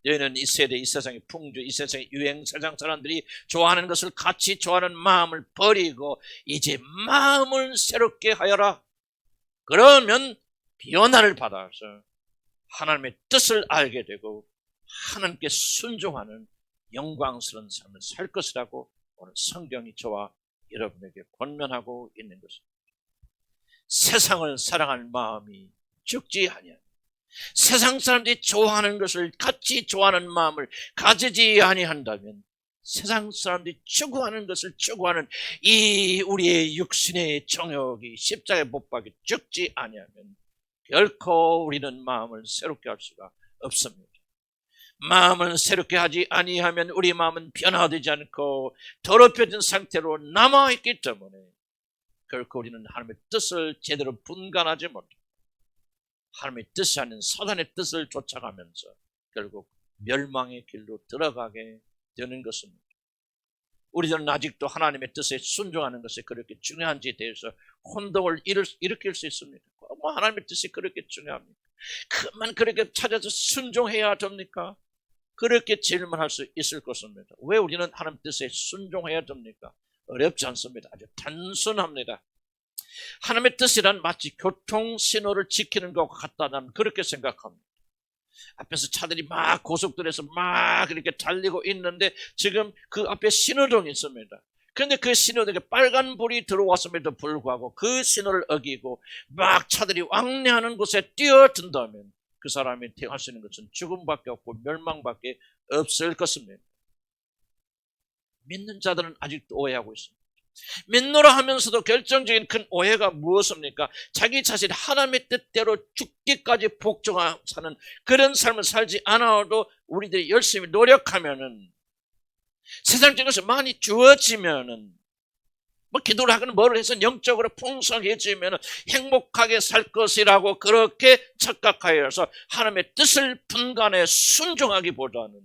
너희는 이 세대, 이 세상의 풍조, 이 세상의 유행, 세상 사람들이 좋아하는 것을 같이 좋아하는 마음을 버리고 이제 마음을 새롭게 하여라. 그러면 변화를 받아서 하나님의 뜻을 알게 되고 하나님께 순종하는 영광스러운 삶을 살 것이라고 오늘 성경이 저와 여러분에게 권면하고 있는 것입니다. 세상을 사랑하는 마음이 죽지 아니하니 세상 사람들이 좋아하는 것을 같이 좋아하는 마음을 가지지 아니한다면 세상 사람들이 추구하는 것을 추구하는 이 우리의 육신의 정욕이 십자가에 못 박혀 죽지 아니하면 결코 우리는 마음을 새롭게 할 수가 없습니다. 마음을 새롭게 하지 아니하면 우리 마음은 변화되지 않고 더럽혀진 상태로 남아있기 때문에 결코 우리는 하나님의 뜻을 제대로 분간하지 못합니다. 하나님의 뜻이 아닌 사단의 뜻을 쫓아가면서 결국 멸망의 길로 들어가게 되는 것입니다. 우리들은 아직도 하나님의 뜻에 순종하는 것이 그렇게 중요한지에 대해서 혼동을 일으킬 수 있습니다. 하나님의 뜻이 그렇게 중요합니까? 그만 그렇게 찾아서 순종해야 됩니까? 그렇게 질문할 수 있을 것입니다. 왜 우리는 하나님 뜻에 순종해야 됩니까? 어렵지 않습니다. 아주 단순합니다. 하나님의 뜻이란 마치 교통신호를 지키는 것과 같다. 나는 그렇게 생각합니다. 앞에서 차들이 막 고속도로에서 막 이렇게 달리고 있는데 지금 그 앞에 신호등이 있습니다. 그런데 그 신호등에 빨간불이 들어왔음에도 불구하고 그 신호를 어기고 막 차들이 왕래하는 곳에 뛰어든다면 그 사람이 할 수 있는 것은 죽음밖에 없고 멸망밖에 없을 것입니다. 믿는 자들은 아직도 오해하고 있습니다. 믿노라 하면서도 결정적인 큰 오해가 무엇입니까? 자기 자신이 하나님의 뜻대로 죽기까지 복종하는 그런 삶을 살지 않아도 우리들이 열심히 노력하면은 세상적인 것이 많이 주어지면은 뭐 기도를 하거나 뭐를 해서 영적으로 풍성해지면 행복하게 살 것이라고 그렇게 착각하여서 하나님의 뜻을 분간해 순종하기보다는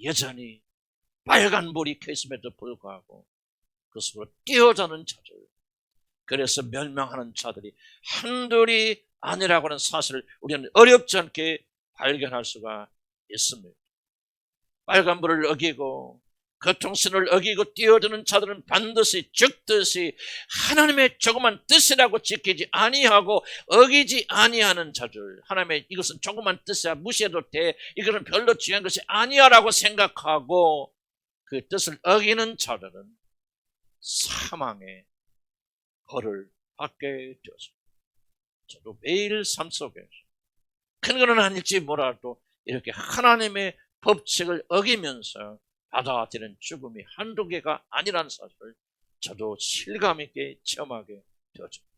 여전히 빨간불이 켜있음에도 불구하고 그 속으로 뛰어드는 자들, 그래서 멸망하는 자들이 한둘이 아니라고 하는 사실을 우리는 어렵지 않게 발견할 수가 있습니다. 빨간불을 어기고 교통신호를 어기고 뛰어드는 자들은 반드시 죽듯이 하나님의 조그만 뜻이라고 지키지 아니하고 어기지 아니하는 자들, 하나님의 이것은 조그만 뜻이야 무시해도 돼, 이거는 별로 중요한 것이 아니야 라고 생각하고 그 뜻을 어기는 자들은 사망의 벌을 받게 되었습니다. 저도 매일 삶 속에서 큰 거는 아닐지 몰라도 이렇게 하나님의 법칙을 어기면서 받아들이는 죽음이 한두 개가 아니라는 사실을 저도 실감 있게 체험하게 되었습니다.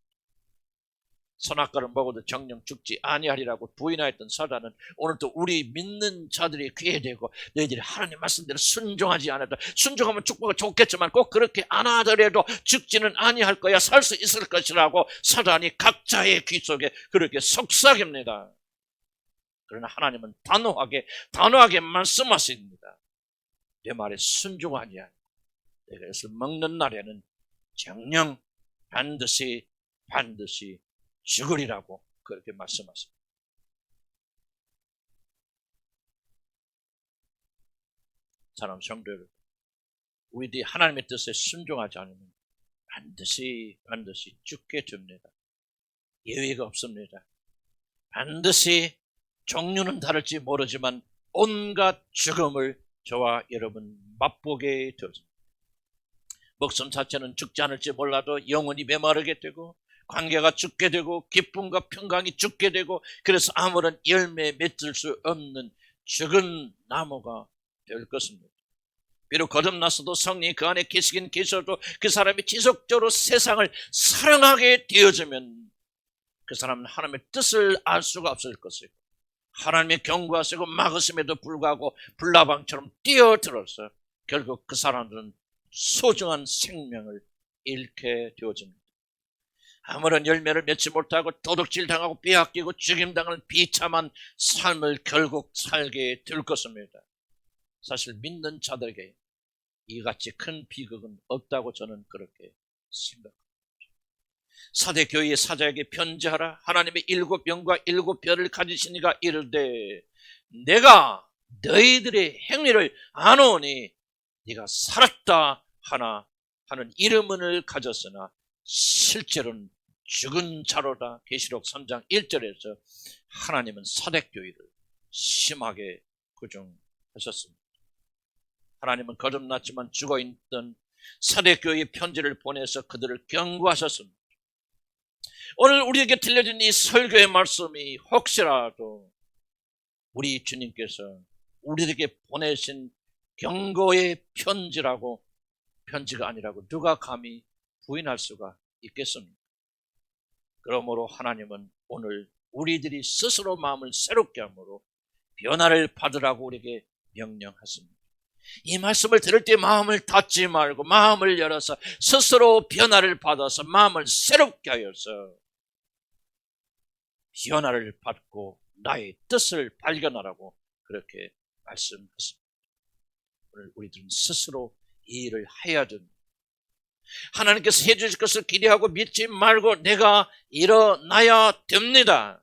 선악과를 먹어도 정령 죽지 아니하리라고 부인하였던 사단은 오늘도 우리 믿는 자들이 귀에 대고 너희들이 하나님 말씀대로 순종하지 않아도, 순종하면 축복이 좋겠지만 꼭 그렇게 안 하더라도 죽지는 아니할 거야, 살 수 있을 것이라고 사단이 각자의 귀 속에 그렇게 속삭입니다. 그러나 하나님은 단호하게 말씀하십니다. 내 말에 순종하지 않고 내가 이것을 먹는 날에는 정녕 반드시 죽으리라고 그렇게 말씀하십니다. 사랑하는 성도 여러분, 우리들이 하나님의 뜻에 순종하지 않으면 반드시 죽게 됩니다. 예외가 없습니다. 반드시 종류는 다를지 모르지만 온갖 죽음을 저와 여러분 맛보게 되었습니다. 목숨 자체는 죽지 않을지 몰라도 영혼이 메마르게 되고 관계가 죽게 되고 기쁨과 평강이 죽게 되고, 그래서 아무런 열매 맺을 수 없는 죽은 나무가 될 것입니다. 비록 거듭났어도 성령이 그 안에 계시긴 계셔도 그 사람이 지속적으로 세상을 사랑하게 되어지면 그 사람은 하나님의 뜻을 알 수가 없을 것이고 하나님의 경고하시고 막으심에도 불구하고 불나방처럼 뛰어들어서 결국 그 사람들은 소중한 생명을 잃게 되어집니다. 아무런 열매를 맺지 못하고 도둑질 당하고 빼앗기고 죽임당하는 비참한 삶을 결국 살게 될 것입니다. 사실 믿는 자들에게 이같이 큰 비극은 없다고 저는 그렇게 생각합니다. 사대교회의 사자에게 편지하라. 하나님의 7영과 7별을 가지신 이가 이르되 내가 너희들의 행위를 아노니 네가 살았다 하는 이름을 가졌으나 실제로는 죽은 자로다. 계시록 3장 1절에서 하나님은 사대교회를 심하게 부정하셨습니다. 하나님은 거듭났지만 죽어있던 사대교회의 편지를 보내서 그들을 경고하셨습니다. 오늘 우리에게 들려진 이 설교의 말씀이 혹시라도 우리 주님께서 우리에게 보내신 경고의 편지가 아니라고 누가 감히 부인할 수가 있겠습니까? 그러므로 하나님은 오늘 우리들이 스스로 마음을 새롭게 함으로 변화를 받으라고 우리에게 명령하십니다. 이 말씀을 들을 때 마음을 닫지 말고 마음을 열어서 스스로 변화를 받아서 마음을 새롭게 하여서 변화를 받고 나의 뜻을 발견하라고 그렇게 말씀하십니다. 오늘 우리들은 스스로 이 일을 해야 됩니다. 하나님께서 해주실 것을 기대하고 믿지 말고 내가 일어나야 됩니다.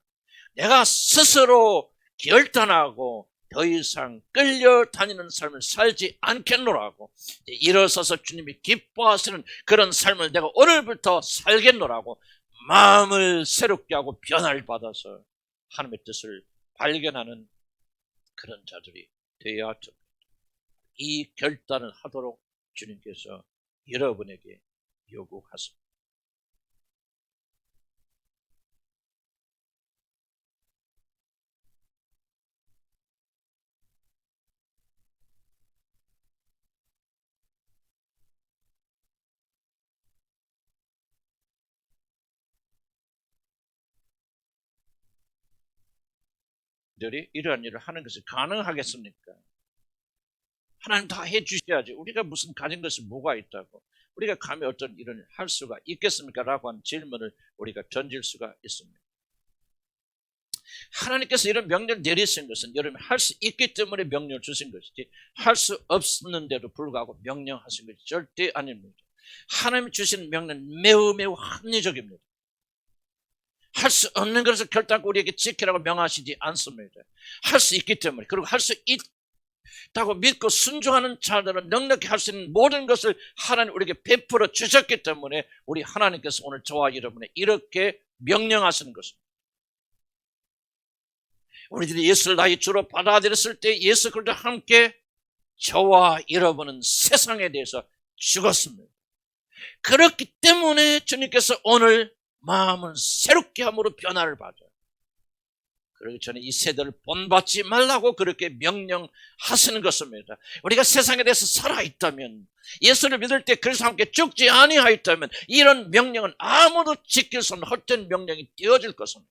내가 스스로 결단하고 더 이상 끌려다니는 삶을 살지 않겠노라고, 일어서서 주님이 기뻐하시는 그런 삶을 내가 오늘부터 살겠노라고 마음을 새롭게 하고 변화를 받아서 하나님의 뜻을 발견하는 그런 자들이 되어야 됩니다. 이 결단을 하도록 주님께서 여러분에게 요구하십니다. 명령들이 이러한 일을 하는 것이 가능하겠습니까? 하나님 다 해주셔야지. 우리가 무슨 가진 것이 뭐가 있다고 우리가 감히 어떤 일을 할 수가 있겠습니까? 라고 하는 질문을 우리가 던질 수가 있습니다. 하나님께서 이런 명령을 내리신 것은 여러분이 할 수 있기 때문에 명령을 주신 것이지 할 수 없는데도 불구하고 명령하신 것이 절대 아닙니다. 하나님이 주신 명령은 매우 매우 합리적입니다. 할 수 없는 것을 결단코 우리에게 지키라고 명하시지 않습니다. 할 수 있기 때문에, 그리고 할 수 있다고 믿고 순종하는 자들은 넉넉히 할 수 있는 모든 것을 하나님 우리에게 베풀어 주셨기 때문에 우리 하나님께서 오늘 저와 여러분에 이렇게 명령하시는 것입니다. 우리들이 예수를 나의 주로 받아들였을 때 예수 그리스도와 함께 저와 여러분은 세상에 대해서 죽었습니다. 그렇기 때문에 주님께서 오늘 마음을 새롭게 함으로 변화를 받아요. 그러기 전에 이 세대를 본받지 말라고 그렇게 명령하시는 것입니다. 우리가 세상에 대해서 살아있다면, 예수를 믿을 때 그리스도와 함께 죽지 아니하였다면 이런 명령은 아무도 지킬 수 없는 헛된 명령이 되어질 것입니다.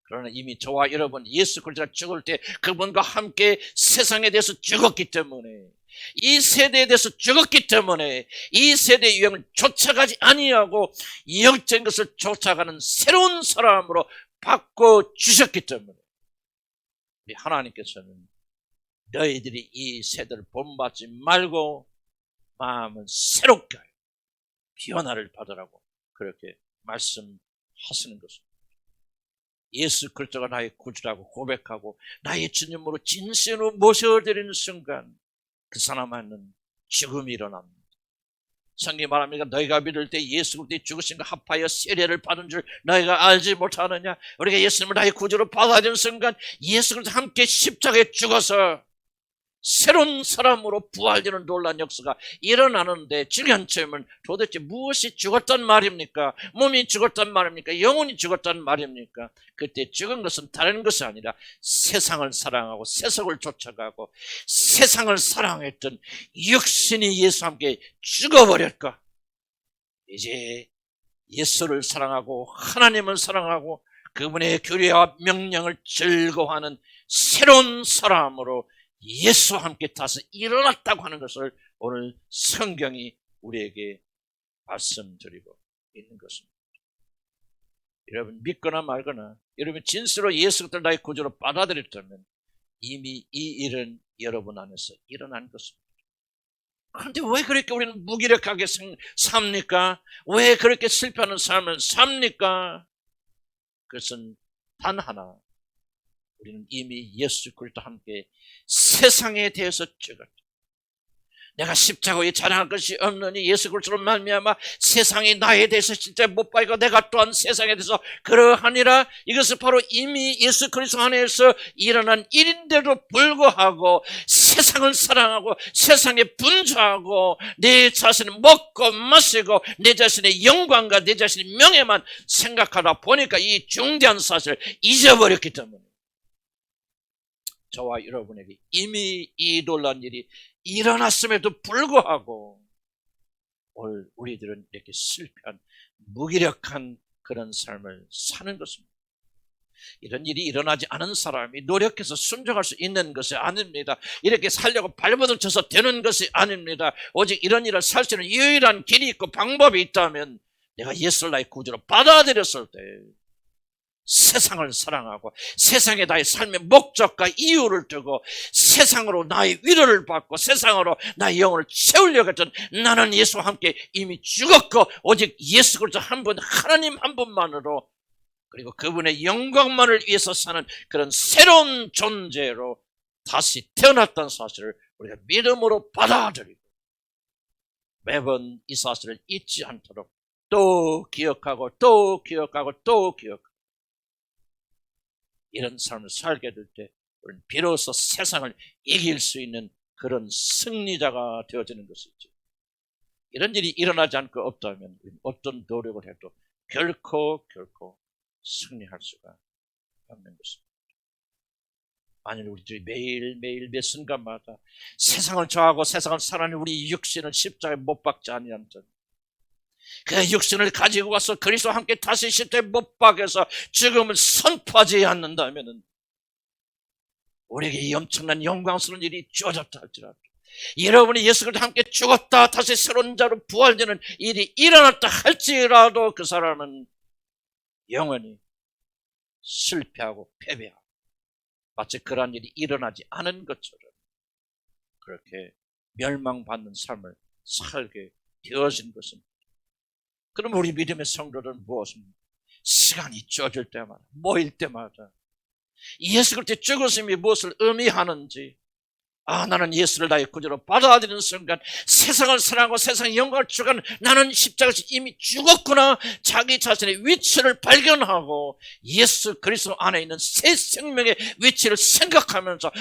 그러나 이미 저와 여러분 예수 그리스도가 죽을 때 그분과 함께 세상에 대해서 죽었기 때문에, 이 세대에 대해서 죽었기 때문에 이 세대의 유행을 쫓아가지 아니하고 영적인 것을 쫓아가는 새로운 사람으로 바꿔주셨기 때문에 우리 하나님께서는 너희들이 이 세대를 본받지 말고 마음을 새롭게 하여 변화를 받으라고 그렇게 말씀하시는 것입니다. 예수 그리스도가 나의 구주라고 고백하고 나의 주님으로 진실로 모셔드리는 순간 그 사람은 죽음이 일어납니다. 성경이 말합니다. 너희가 믿을 때 예수 그리스도의 죽으심과 합하여 세례를 받은 줄 너희가 알지 못하느냐. 우리가 예수님을 나의 구주로 받아들이는 순간 예수 그리스도와 함께 십자가에 죽어서 새로운 사람으로 부활되는 놀라운 역사가 일어나는데, 중요한 점은 도대체 무엇이 죽었단 말입니까? 몸이 죽었단 말입니까? 영혼이 죽었단 말입니까? 그때 죽은 것은 다른 것이 아니라 세상을 사랑하고 세속을 쫓아가고 세상을 사랑했던 육신이 예수와 함께 죽어버렸고 이제 예수를 사랑하고 하나님을 사랑하고 그분의 규례와 명령을 즐거워하는 새로운 사람으로 예수와 함께 다시 일어났다고 하는 것을 오늘 성경이 우리에게 말씀드리고 있는 것입니다. 여러분 믿거나 말거나 여러분 진실로 예수 그리스도를 나의 구주로 받아들였다면 이미 이 일은 여러분 안에서 일어난 것입니다. 그런데 왜 그렇게 우리는 무기력하게 삽니까? 왜 그렇게 실패하는 삶을 삽니까? 그것은 단 하나, 우리는 이미 예수 그리스도와 함께 세상에 대해서 죽었다. 내가 십자가에 자랑할 것이 없느니 예수 그리스도로 말미암아 세상이 나에 대해서 진짜 못 봐이고 내가 또한 세상에 대해서 그러하니라. 이것은 바로 이미 예수 그리스도 안에서 일어난 일인데도 불구하고 세상을 사랑하고 세상에 분주하고 내 자신을 먹고 마시고 내 자신의 영광과 내 자신의 명예만 생각하다 보니까 이 중대한 사실을 잊어버렸기 때문에 저와 여러분에게 이미 이 놀라운 일이 일어났음에도 불구하고 오늘 우리들은 이렇게 실패한 무기력한 그런 삶을 사는 것입니다. 이런 일이 일어나지 않은 사람이 노력해서 순종할 수 있는 것이 아닙니다. 이렇게 살려고 발버둥 쳐서 되는 것이 아닙니다. 오직 이런 일을 살 수 있는 유일한 길이 있고 방법이 있다면 내가 예수를 나의 구주로 받아들였을 때 세상을 사랑하고 세상에 나의 삶의 목적과 이유를 두고 세상으로 나의 위로를 받고 세상으로 나의 영혼을 채우려고 했던 나는 예수와 함께 이미 죽었고 오직 예수 그리스도 한 분, 하나님 한 분만으로 그리고 그분의 영광만을 위해서 사는 그런 새로운 존재로 다시 태어났다는 사실을 우리가 믿음으로 받아들이고 매번 이 사실을 잊지 않도록 또 기억하고 또 기억하고 또 기억하고 이런 삶을 살게 될 때 우리는 비로소 세상을 이길 수 있는 그런 승리자가 되어지는 것이죠. 이런 일이 일어나지 않고 없다면 어떤 노력을 해도 결코 승리할 수가 없는 것입니다. 만일 우리들이 매일매일 매 순간마다 세상을 좋아하고 세상을 사랑하는 우리 육신을 십자가에 못 박지 아니한다면 그 육신을 가지고 와서 그리스도와 함께 다시 십자가에 못 박여서 죽음을 선포하지 않는다면 우리에게 이 엄청난 영광스러운 일이 주어졌다 할지라도, 여러분이 예수 그리스도와 함께 죽었다 다시 새로운 자로 부활되는 일이 일어났다 할지라도 그 사람은 영원히 실패하고 패배하고 마치 그러한 일이 일어나지 않은 것처럼 그렇게 멸망받는 삶을 살게 되어진 것입니다. 그럼 우리 믿음의 성도들은 무엇입니까? 시간이 주어질 때마다, 모일 때마다 예수 그리스도의 죽으심이 무엇을 의미하는지, 나는 예수를 나의 구주로 받아들이는 순간 세상을 사랑하고 세상의 영광을 추구하는 나는 십자가에서 이미 죽었구나, 자기 자신의 위치를 발견하고 예수 그리스도 안에 있는 새 생명의 위치를 생각하면서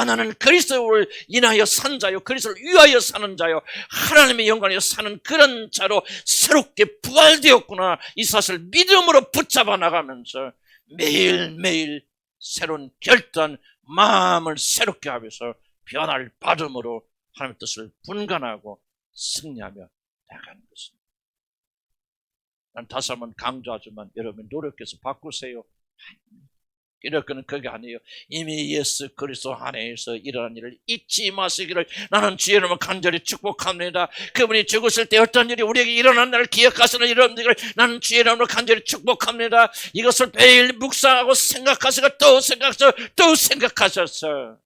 나는 그리스도를 인하여 산 자요, 그리스도를 위하여 사는 자요, 하나님의 영광을 사는 그런 자로 새롭게 부활되었구나, 이 사실을 믿음으로 붙잡아 나가면서 매일매일 새로운 결단, 마음을 새롭게 하면서 변화를 받음으로 하나님의 뜻을 분간하고 승리하며 나가는 것입니다. 난 다시 한번 강조하지만 여러분 노력해서 바꾸세요. 이렇게는 그게 아니에요. 이미 예수 그리스도 안에서 일어난 일을 잊지 마시기를 나는 주의 이름으로 간절히 축복합니다. 그분이 죽으실 때 어떤 일이 우리에게 일어난 날을 기억하시는 여러분들을 나는 주의 이름으로 간절히 축복합니다. 이것을 매일 묵상하고 생각하시고 또 생각하셔서 또 생각하셔서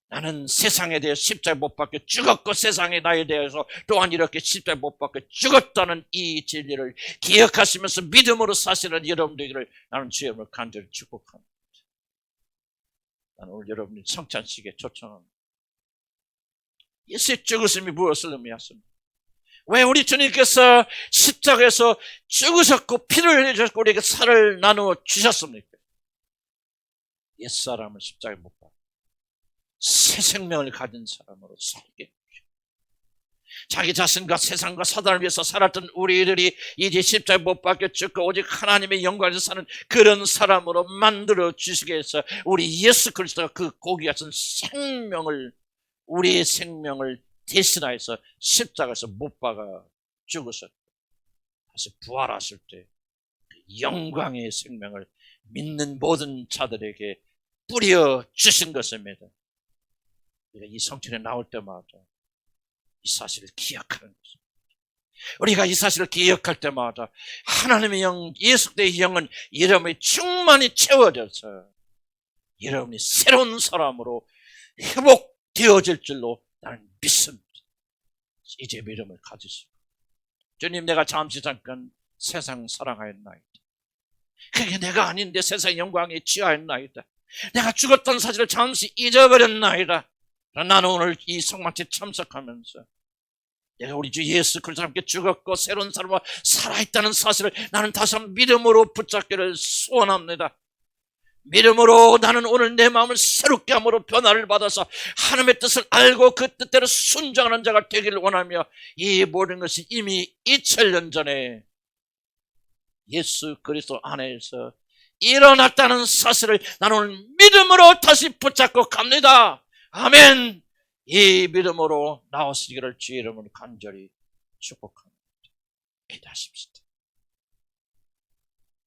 나는 세상에 대해 십자가에 못 박혀 죽었고 세상에 나에 대해서 또한 이렇게 십자가에 못 박혀 죽었다는 이 진리를 기억하시면서 믿음으로 사시는 여러분들을 나는 주의 이름으로 간절히 축복합니다. 나는 오늘 여러분이 성찬식에 초청합니다. 예수의 죽으심이 무엇을 의미하십니까? 왜 우리 주님께서 십자가에서 죽으셨고 피를 흘리셨고 우리에게 살을 나누어 주셨습니까? 옛사람을 십자가에 못 박혀 새 생명을 가진 사람으로 살게 해주시고, 자기 자신과 세상과 사단을 위해서 살았던 우리들이 이제 십자가에 못 박혀 죽고 오직 하나님의 영광에서 사는 그런 사람으로 만들어 주시기 위해서 우리 예수 그리스도가 그 고기 같은 생명을, 우리의 생명을 대신하여서 십자가에서 못 박아 죽으셨고 다시 부활하실 때 그 영광의 생명을 믿는 모든 자들에게 뿌려 주신 것입니다. 우리가 이 성전에 나올 때마다 이 사실을 기억하는 것입니다. 우리가 이 사실을 기억할 때마다 하나님의 영, 예수 그리스도의 영은 여러분이 충만히 채워져서 여러분이 새로운 사람으로 회복되어질 줄로 나는 믿습니다. 이제 믿음을 가지시고, 주님 내가 잠시 잠깐 세상 사랑하였나이다. 그게 내가 아닌데 세상의 영광에 취하였나이다. 내가 죽었던 사실을 잠시 잊어버렸나이다. 나는 오늘 이 성만찬에 참석하면서 내가 우리 주 예수 그리스도와 함께 죽었고 새로운 사람으로 살아있다는 사실을 나는 다시 한번 믿음으로 붙잡기를 소원합니다. 믿음으로 나는 오늘 내 마음을 새롭게 함으로 변화를 받아서 하나님의 뜻을 알고 그 뜻대로 순종하는 자가 되기를 원하며, 이 모든 것이 이미 2000년 전에 예수 그리스도 안에서 일어났다는 사실을 나는 오늘 믿음으로 다시 붙잡고 갑니다. 아멘. 이 믿음으로 나오시기를 주의 이름으로 간절히 축복합니다. 기도하십시오.